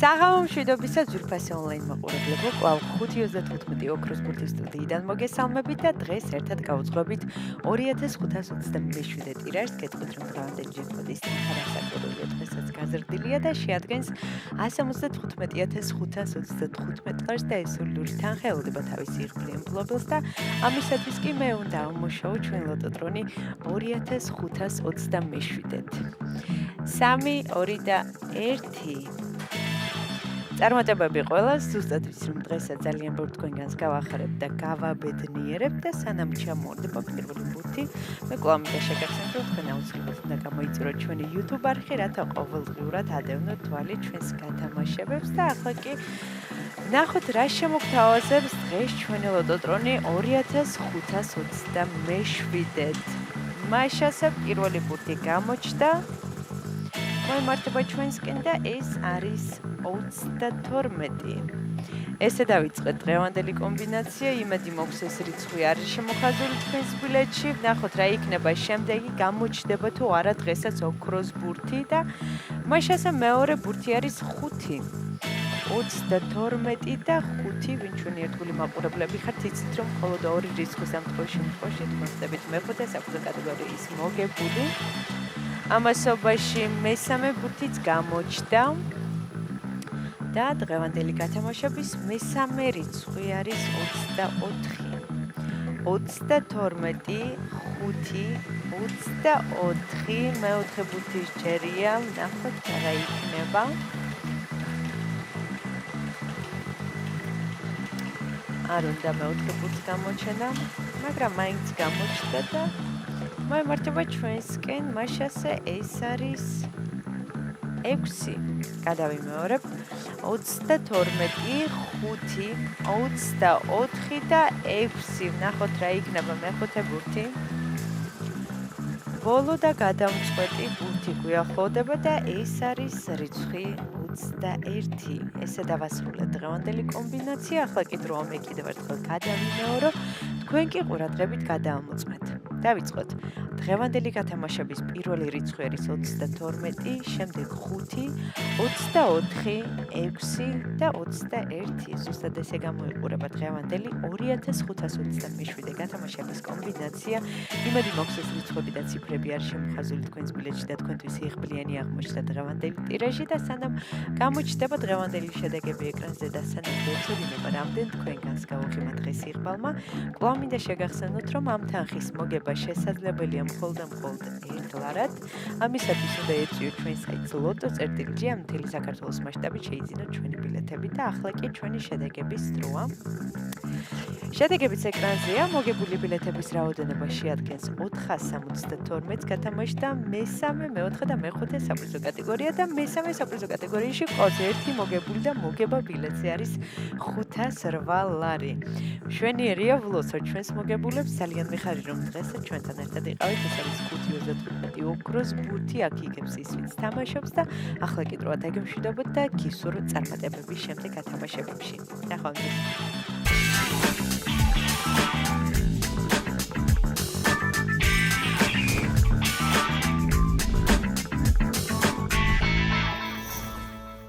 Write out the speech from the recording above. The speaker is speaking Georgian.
საღამო მშვიდობისა ძვირფასი ონლაინ მაყურებლებო, კვლავ 5:35 ოქროს ბურთის სტუდიიდან მოგესალმებით და დღეს ერთად გავუძღვებით 2527 ტირაჟს. გეტყვით, რომ დღევანდელი ჯეკპოტის თანხა რასაკვირველია, დღესაც გაზრდილია და შეადგენს 175,535 ლარს და ეს სულური თანხა ელოდება თავისი იღბლიან მფლობელს და ამისათვის კი მე უნდა ამოშოვო ჩვენ ლოტოტრონი 2527-ით. 3, 2 და 1. წარმატებები ყველას, ზუსტად ვიცი, რომ დღესაც ძალიან ბევრ თქვენგანს გავახარებ და გავაბედნიერებ და სანამ ჩამოვარდება პირველი ბურთი, მე კვლავ მინდა შეგახსენოთ, რომ თქვენ აუცილებლად უნდა გამოიწუროთ ჩვენი YouTube არხი, რათა ყოველდღიურად ადევნოთ თვალი ჩვენს გათამაშებებს და ახლა კი ნახოთ რა შემოგთავაზებს დღეს ჩვენი ლოტოტრონი 2527-ით. მაშასე პირველი ბურთი გამოჩნდა. მოემართება ჩვენსკენ და ეს არის 22. ესე დავიწყეთ დღევანდელი კომბინაცია, იმედი მოგვს ეს რიცხვი არის შემოხაზული თქვენს ბილეთში. ვნახოთ რა იქნება შემდეგი, გამოჩნდება თუ არა დღესაც ოქროს ბურთი და მაშასე მეორე ბურთი არის 5. 22 და 5, ვინ ჩვენი ერთგული მაყურებლები ხართ, იცით რომ მხოლოდ ორი რიცხვის ამ შემთხვევაში თქვენდებით მეხუთე საფუძვე კატეგორიის მოგებული. ამასობაში მესამე ბურთიც გამოჩნდა და დღევანდელი გათამაშების მესამე რიცხვი არის 24. 22, 5, 24, მეოთხე ბურთის ჯერია, ვნახოთ რა იქნება. არ უნდა მეოთხე ბურთს გამოჩენა, მაგრამ მაინც გამოჩნდა და მოემართება ჩვენსკენ, მაშასე ეს არის 6. გადავიმეორებ. 22, 5, 24 და 6. ვნახოთ რა იქნება მეხუთე ბურთი. ბოლო და გადამწყვეტი ბურთი გვიახლოვდება და ეს არის რიცხვი 21. ესე დავასრულეთ დღევანდელი კომბინაცია. ახლა კი დროა მე კიდევ ერთხელ გადავიმეორო, თქვენ კი ყურადღებით გადაამოწმეთ. დავიწყოთ. დღევანდელი გათამაშების პირველი რიცხვი არის 22, შემდეგ 5, 24, 6 და 21. ზუსტად ესე გამოიყურება დღევანდელი 2527 გათამაშების კომბინაცია. იმედი მოგვს ეს რიცხვები და ციფრები არის შემოხაზული თქვენს ბილეთში და თქვენთვის იღბლიანი აღმოჩნდა დღევანდელი ტირაჟი და სანამ გამოჩნდება დღევანდელი შედეგები ეკრანზე და სანამ გვეცოდინება რამდენ თქვენგანს გავუღიმა დღეს იღბალმა, კვლავ მინდა შეგახსენოთ, რომ ამ თანხის მოგება შესაძლებელია მხოლოდ და მხოლოდ ერთ ლარად. ამისათვის უნდა ეწვიოთ ჩვენ საიტს loto.gr, ამ მთელი საქართველოს მასშტაბით შეიძინოთ ჩვენი ბილეთები და ახლა კი ჩვენი შედეგების დროა. შედეგებიც ეკრანზეა. მოგებული ბილეთების რაოდენობა შეადგენს 472 გათამაშდა მესამე, მეოთხე და მეხუთე საპრიზო კატეგორია და მესამე საპრიზო კატეგორიაში ყავს ერთი მოგებული და მოგება ბილეთზე არის 508 ლარი. მშვენიერია ვლოცოთ ჩვენს მოგებულებს, ძალიან მიხარია რომ დღესაც ჩვენთან ერთად იყავით. ეს არის 5:35 ოქროს ბურთი, აქ იგებს ის ვინც თამაშობს და ახლა კი დროა დაგემშვიდობოთ და გისურვოთ წარმატებების შემდეგ გათამაშებებში. ნახვამდის.